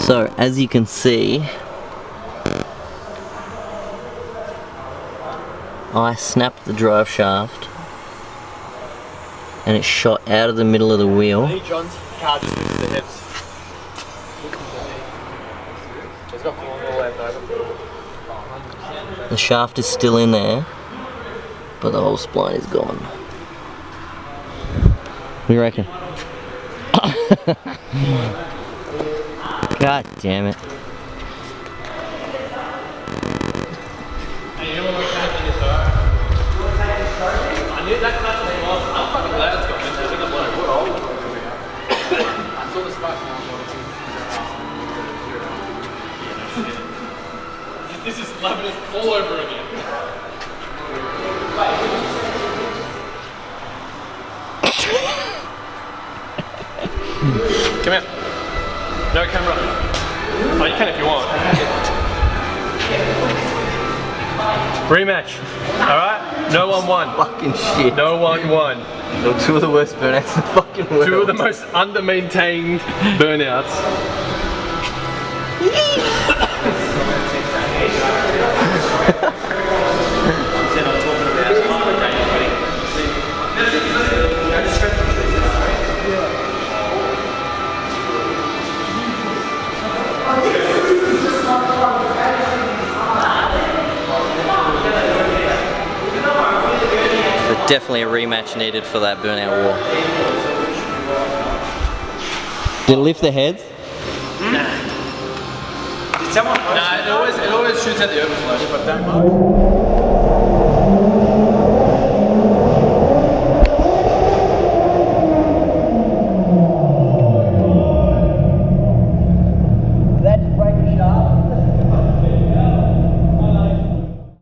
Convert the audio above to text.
So, as you can see, I snapped the drive shaft and it shot out of the middle of the wheel. John's car just lifted the heads. It's got all the way over. The shaft is still in there, but the whole spline is gone. What do you reckon? God damn it. This is Lebanon all over again. Come here. No camera. Oh, you can if you want. Rematch. Alright? No 1-1. Fucking shit. No 1-1. They're two of the worst burnouts in the fucking world. Two of the most under-maintained burnouts. Definitely a rematch needed for that burnout war. Did it lift the heads? Nah. Did someone? Nah, it always shoots at the overflow.